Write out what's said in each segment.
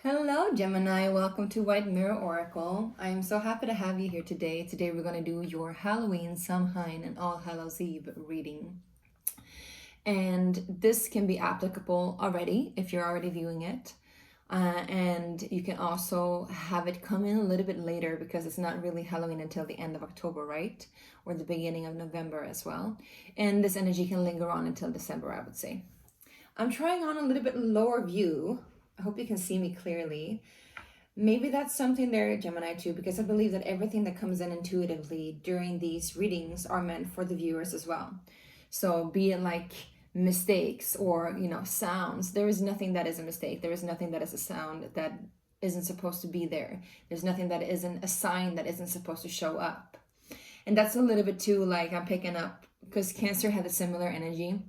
Hello, Gemini. Welcome to White Mirror Oracle. I'm so happy to have you here today. Today we're going to do your Halloween, Samhain, and All Hallows Eve reading. And this can be applicable already if you're already viewing it. And you can also have it come in a little bit later because it's not really Halloween until the end of October, right? Or the beginning of November as well. And this energy can linger on until December, I would say. I'm trying on a little bit lower view. I hope you can see me clearly. Maybe that's something there, Gemini, too, because I believe that everything that comes in intuitively during these readings are meant for the viewers as well. So be it like mistakes or, sounds. There is nothing that is a mistake. There is nothing that is a sound that isn't supposed to be there. There's nothing that isn't a sign that isn't supposed to show up. And that's a little bit too, like I'm picking up, because Cancer had a similar energy.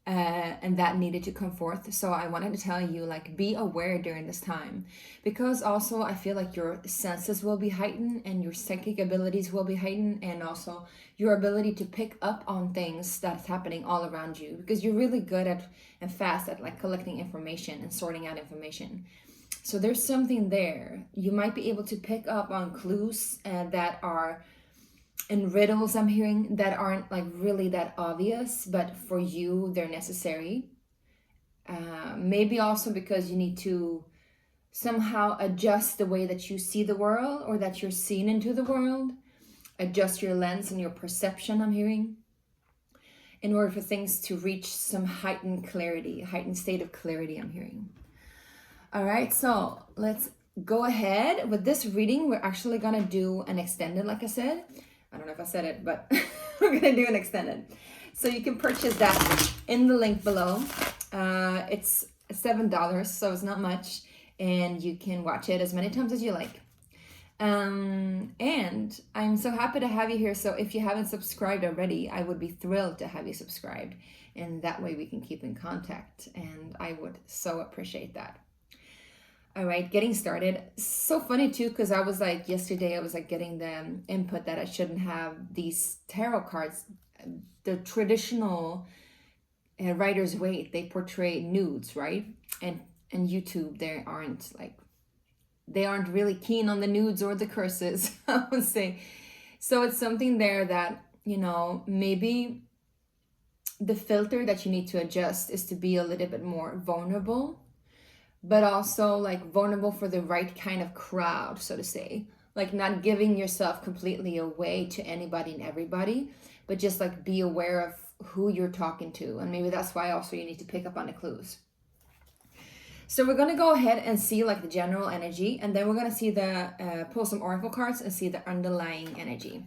And that needed to come forth. So I wanted to tell you, like, be aware during this time, because also I feel like your senses will be heightened and your psychic abilities will be heightened, and also your ability to pick up on things that's happening all around you, because you're really good at and fast at like collecting information and sorting out information. So there's something there. You might be able to pick up on clues that are and riddles I'm hearing that aren't like really that obvious, but for you they're necessary. Maybe also because you need to somehow adjust the way that you see the world, or that you're seen into the world. Adjust your lens and your perception, I'm hearing, in order for things to reach some heightened clarity, heightened state of clarity, I'm hearing. All right, so let's go ahead with this reading. We're actually gonna do an extended, like I said. I don't know if I said it, but we're going to do an extended. So you can purchase that in the link below. It's $7, so it's not much. And you can watch it as many times as you like. And I'm so happy to have you here. So if you haven't subscribed already, I would be thrilled to have you subscribed. And that way we can keep in contact. And I would so appreciate that. All right, getting started. So funny too, because I was like, yesterday I was like getting the input that I shouldn't have these tarot cards. The traditional Rider's Waite, they portray nudes, right? And YouTube, they aren't really keen on the nudes or the curses, I would say. So it's something there that, maybe the filter that you need to adjust is to be a little bit more vulnerable, but also like vulnerable for the right kind of crowd, so to say. Like not giving yourself completely away to anybody and everybody, but just like be aware of who you're talking to. And maybe that's why also you need to pick up on the clues. So we're gonna go ahead and see like the general energy, and then we're gonna see pull some oracle cards and see the underlying energy.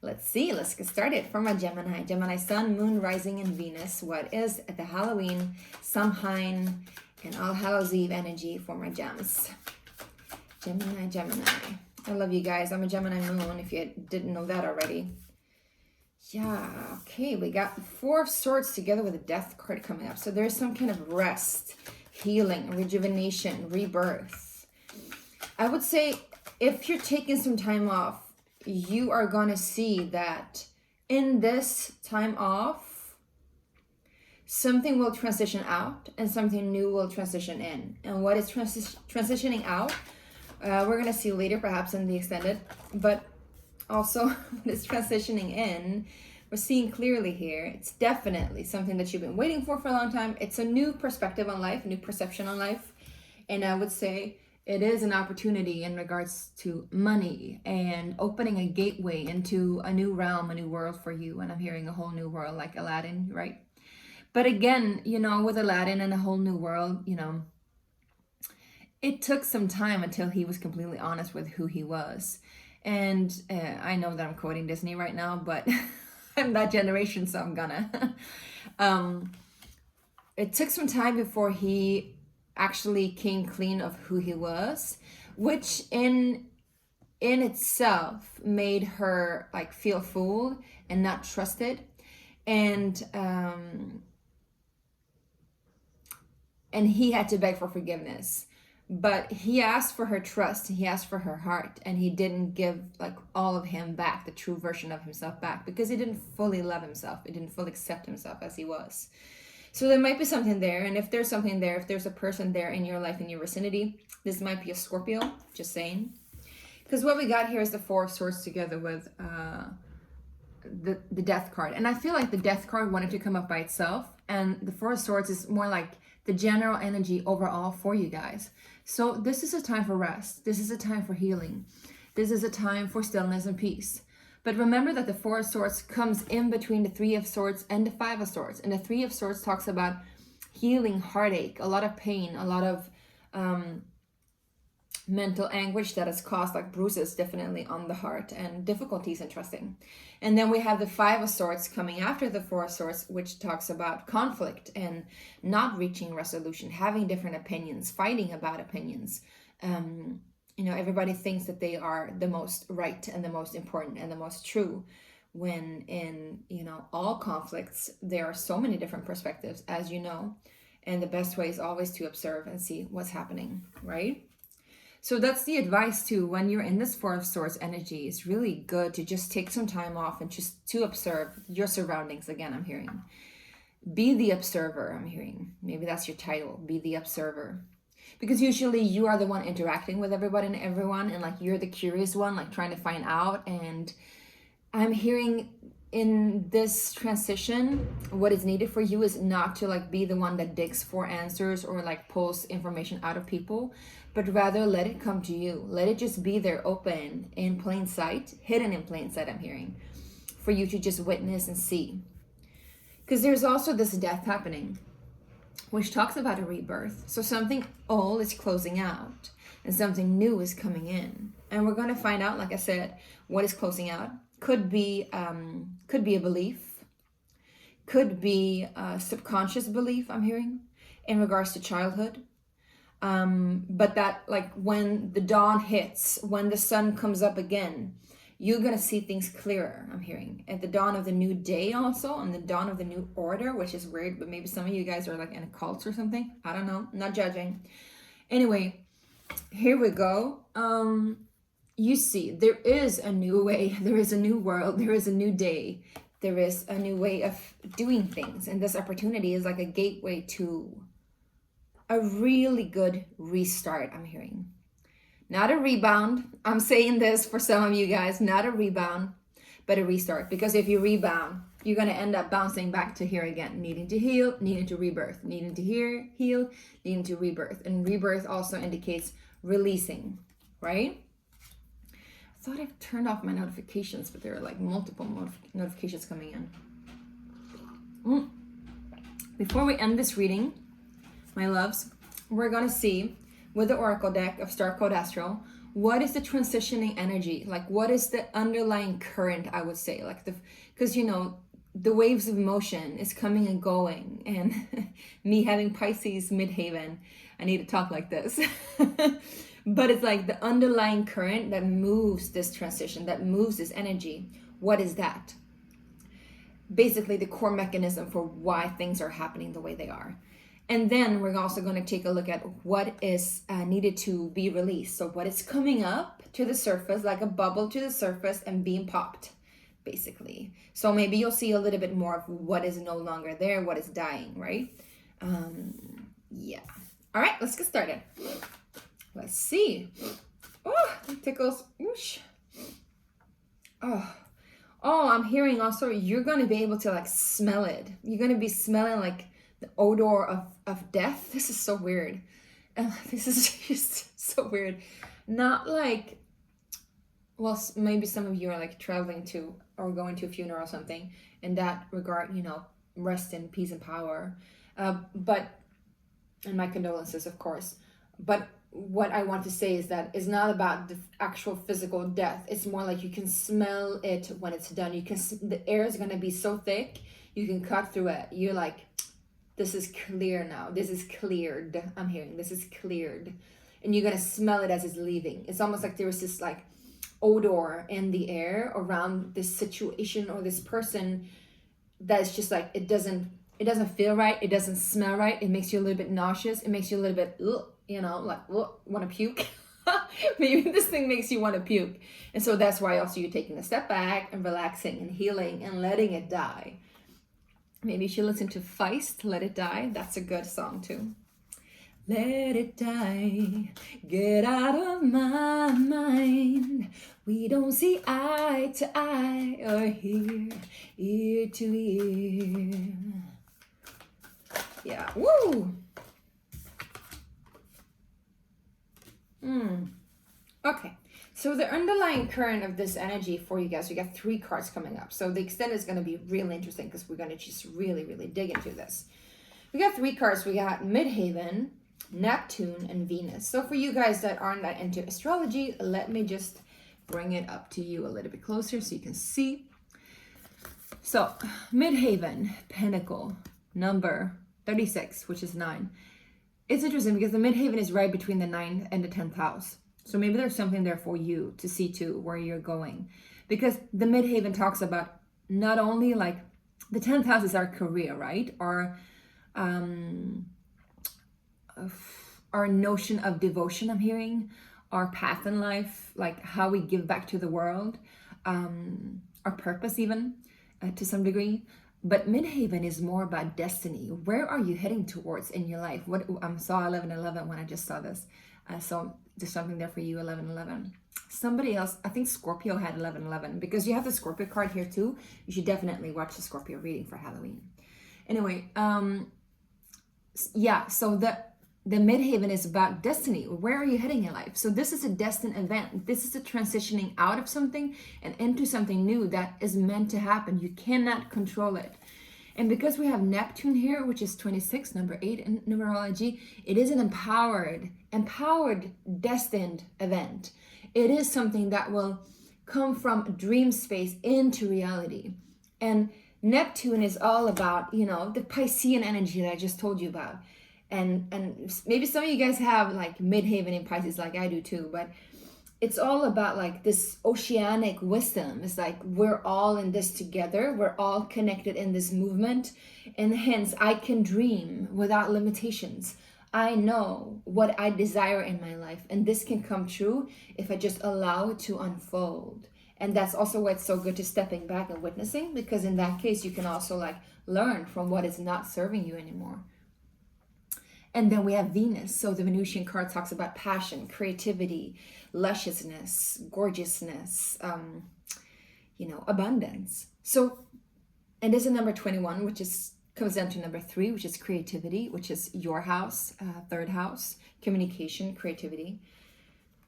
Let's get started. For my Gemini Sun, Moon, Rising, and Venus, what is the Halloween, Samhain, and All Hallows Eve energy for my gems? Gemini. I love you guys. I'm a Gemini moon, if you didn't know that already. Yeah, okay. We got 4 of Swords together with a Death card coming up. So there's some kind of rest, healing, rejuvenation, rebirth. I would say if you're taking some time off, you are going to see that in this time off, something will transition out and something new will transition in. And what is transitioning out, we're going to see later, perhaps in the extended. But also what is transitioning in, we're seeing clearly here. It's definitely something that you've been waiting for a long time. It's a new perspective on life, new perception on life. And I would say it is an opportunity in regards to money and opening a gateway into a new realm, a new world for you. And I'm hearing a whole new world, like Aladdin, right? But again, with Aladdin and a whole new world, it took some time until he was completely honest with who he was. And I know that I'm quoting Disney right now, but I'm that generation, so I'm gonna. It took some time before he actually came clean of who he was, which in itself made her like feel fooled and not trusted. And he had to beg for forgiveness. But he asked for her trust, he asked for her heart, and he didn't give like all of him back, the true version of himself back, because he didn't fully love himself, he didn't fully accept himself as he was. So there might be something there. And if there's something there, if there's a person there in your life, in your vicinity, this might be a Scorpio, just saying. Because what we got here is the Four of Swords together with the Death card. And I feel like the Death card wanted to come up by itself. And the Four of Swords is more like the general energy overall for you guys. So this is a time for rest. This is a time for healing. This is a time for stillness and peace. But remember that the Four of Swords comes in between the Three of Swords and the Five of Swords. And the Three of Swords talks about healing, heartache, a lot of pain, a lot of mental anguish that has caused like bruises definitely on the heart and difficulties in trusting. And then we have the Five of Swords coming after the Four of Swords, which talks about conflict and not reaching resolution, having different opinions, fighting about opinions. You know, everybody thinks that they are the most right and the most important and the most true, when in, you know, all conflicts, there are so many different perspectives, as you know, and the best way is always to observe and see what's happening, right? So that's the advice too. When you're in this Four of Swords energy, it's really good to just take some time off and just to observe your surroundings. Again, I'm hearing. Be the observer, I'm hearing. Maybe that's your title, be the observer. Because usually you are the one interacting with everybody and everyone, and like you're the curious one, like trying to find out. And I'm hearing in this transition, what is needed for you is not to like be the one that digs for answers or like pulls information out of people, but rather let it come to you. Let it just be there, open, in plain sight, hidden in plain sight, I'm hearing, for you to just witness and see. Because there's also this death happening, which talks about a rebirth. So something old is closing out and something new is coming in. And we're going to find out, like I said, what is closing out. Could be a belief, could be a subconscious belief, I'm hearing, in regards to childhood. But that, like, when the dawn hits, when the sun comes up again, you're going to see things clearer, I'm hearing. At the dawn of the new day also, and the dawn of the new order, which is weird, but maybe some of you guys are like in a cult or something. I don't know, not judging. Anyway, here we go. You see, there is a new way, there is a new world, there is a new day, there is a new way of doing things. And this opportunity is like a gateway to a really good restart, I'm hearing. Not a rebound. I'm saying this for some of you guys, not a rebound, but a restart. Because if you rebound, you're going to end up bouncing back to here again, needing to heal, needing to rebirth, needing to heal, needing to rebirth. And rebirth also indicates releasing, right? I thought I turned off my notifications, but there are like multiple notifications coming in. Before we end this reading, my loves, we're going to see with the Oracle deck of Star Code Astro, what is the transitioning energy? Like, what is the underlying current, I would say? Like, because, you know, the waves of emotion is coming and going. And me having Pisces midhaven, I need to talk like this. But it's like the underlying current that moves this transition, that moves this energy. What is that? Basically, the core mechanism for why things are happening the way they are. And then we're also going to take a look at what is needed to be released. So what is coming up to the surface, like a bubble to the surface and being popped, basically. So maybe you'll see a little bit more of what is no longer there, what is dying, right? Yeah. All right, let's get started. Let's see. Oh, that tickles. Oosh. Oh, I'm hearing also you're going to be able to like smell it. You're going to be smelling like the odor of death. This is so weird. This is just so weird. Not like, well, maybe some of you are like traveling to or going to a funeral or something. In that regard, you know, rest in peace and power. But, and my condolences, of course. But what I want to say is that it's not about the actual physical death. It's more like you can smell it when it's done. The air is going to be so thick, you can cut through it. You're like, this is clear now. This is cleared. I'm hearing this is cleared. And you're going to smell it as it's leaving. It's almost like there is this like odor in the air around this situation or this person that's just like, it doesn't feel right. It doesn't smell right. It makes you a little bit nauseous. It makes you a little bit, you know, like, want to puke. Maybe this thing makes you want to puke. And so that's why also you're taking a step back and relaxing and healing and letting it die. Maybe you should listen to Feist, Let It Die. That's a good song too. Let it die, get out of my mind. We don't see eye to eye or hear ear to ear. Yeah, woo! Okay, so the underlying current of this energy for you guys, we got 3 cards coming up. So the extent is going to be really interesting because we're going to just really, really dig into this. We got 3 cards. We got Midheaven, Neptune, and Venus. So for you guys that aren't that into astrology, let me just bring it up to you a little bit closer so you can see. So Midheaven, Pentacle, number 36, which is 9. It's interesting because the Midheaven is right between the 9th and the 10th house. So maybe there's something there for you to see too, where you're going. Because the Midheaven talks about not only like the 10th house is our career, right? Our notion of devotion, I'm hearing, our path in life, like how we give back to the world, our purpose even to some degree. But Midheaven is more about destiny. Where are you heading towards in your life? What I saw 1111 when I just saw this. So there's something there for you, 1111. Somebody else, I think Scorpio had 1111 because you have the Scorpio card here too. You should definitely watch the Scorpio reading for Halloween. Anyway, yeah, so the Midheaven is about destiny. Where are you heading in life? So this is a destined event. This is a transitioning out of something and into something new that is meant to happen. You cannot control it. And because we have Neptune here, which is 26, number 8 in numerology, it is an empowered, destined event. It is something that will come from dream space into reality. And Neptune is all about, you know, the Piscean energy that I just told you about. And maybe some of you guys have like Midheaven in Pisces like I do too, but it's all about like this oceanic wisdom. It's like we're all in this together. We're all connected in this movement. And hence I can dream without limitations. I know what I desire in my life. And this can come true if I just allow it to unfold. And that's also why it's so good to stepping back and witnessing, because in that case, you can also like learn from what is not serving you anymore. And then we have Venus. So the Venusian card talks about passion, creativity, lusciousness, gorgeousness, abundance. So, and there's a number 21, which comes down to number 3, which is creativity, which is your house, 3rd house, communication, creativity.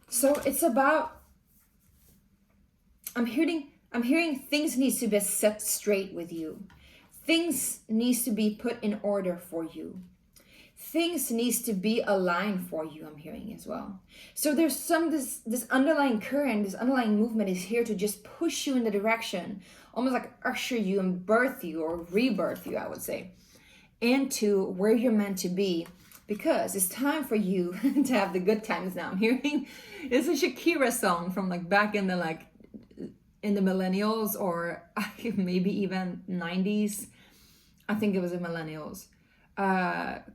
So it's about, I'm hearing things needs to be set straight with you. Things needs to be put in order for you. Things needs to be aligned for you, I'm hearing as well. So there's this underlying current, this underlying movement is here to just push you in the direction, almost like usher you and birth you or rebirth you, I would say, into where you're meant to be, because it's time for you to have the good times now. I'm hearing it's a Shakira song from like back in the millennials or maybe even 90s. I think it was the millennials.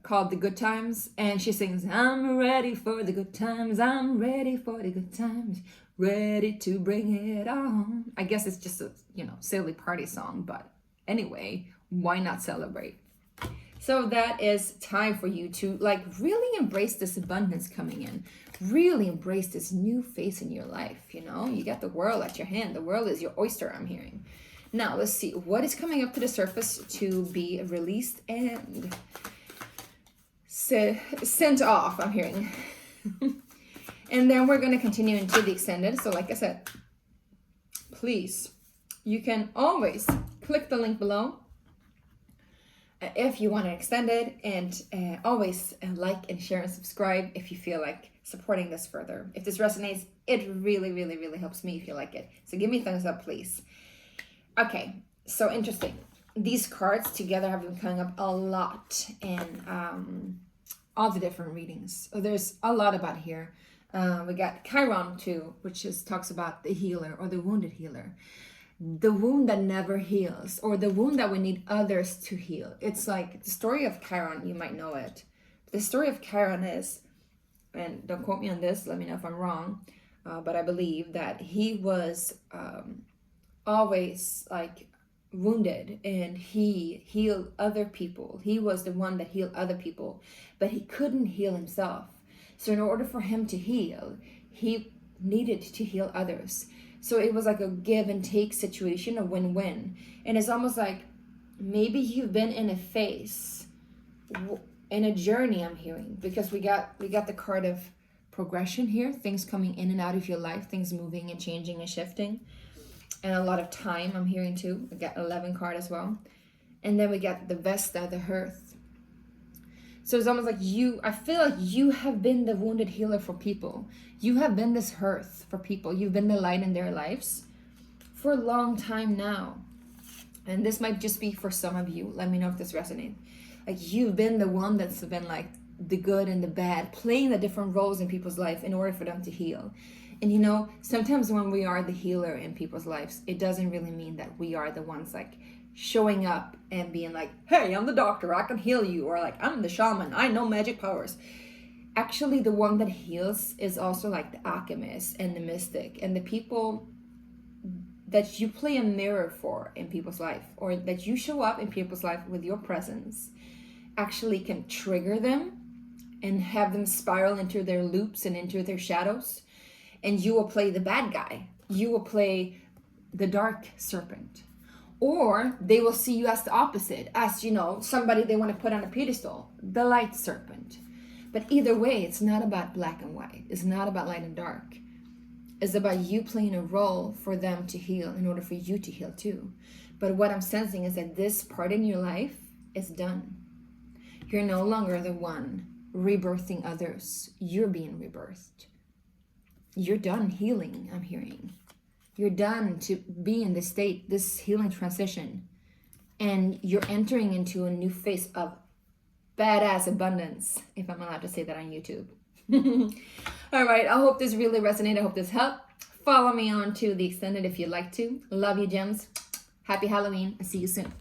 Called The Good Times, and she sings, I'm ready for the good times, I'm ready for the good times, ready to bring it on. I guess it's just a silly party song, but anyway, why not celebrate? So that is time for you to like really embrace this abundance coming in, really embrace this new phase in your life. You got the world at your hand. The world is your oyster, I'm hearing. Now, let's see what is coming up to the surface to be released and sent off, I'm hearing. And then we're going to continue into the extended. So like I said, please, you can always click the link below if you want to extend it, and always like and share and subscribe if you feel like supporting this further. If this resonates, it really, really, really helps me if you like it. So give me a thumbs up, please. Okay, so interesting. These cards together have been coming up a lot in all the different readings. So there's a lot about here. We got Chiron too, which talks about the healer or the wounded healer. The wound that never heals, or the wound that we need others to heal. It's like the story of Chiron, you might know it. The story of Chiron is, and don't quote me on this, let me know if I'm wrong, but I believe that he was always like wounded and he healed other people. He was the one that healed other people, but he couldn't heal himself. So in order for him to heal, he needed to heal others. So it was like a give and take situation, a win-win. And it's almost like maybe you've been in a phase, in a journey, I'm hearing, because we got the card of progression here, things coming in and out of your life, things moving and changing and shifting, and a lot of time, I'm hearing too. We got 11 card as well. And then we got the Vesta, the Hearth. So it's almost like I feel like you have been the wounded healer for people. You have been this hearth for people. You've been the light in their lives for a long time now. And this might just be for some of you. Let me know if this resonates. Like you've been the one that's been like the good and the bad, playing the different roles in people's life in order for them to heal. And you know, sometimes when we are the healer in people's lives, it doesn't really mean that we are the ones like showing up and being like, hey, I'm the doctor, I can heal you. Or like, I'm the shaman, I know magic powers. Actually, the one that heals is also like the alchemist and the mystic and the people that you play a mirror for in people's life, or that you show up in people's life with your presence, actually can trigger them and have them spiral into their loops and into their shadows. And you will play the bad guy. You will play the dark serpent. Or they will see you as the opposite, as, you know, somebody they want to put on a pedestal, the light serpent. But either way, it's not about black and white. It's not about light and dark. It's about you playing a role for them to heal in order for you to heal too. But what I'm sensing is that this part in your life is done. You're no longer the one rebirthing others. You're being rebirthed. You're done healing, I'm hearing. You're done to be in this state, this healing transition. And you're entering into a new phase of badass abundance, if I'm allowed to say that on YouTube. All right, I hope this really resonated. I hope this helped. Follow me on to the extended if you'd like to. Love you, gems. Happy Halloween. I'll see you soon.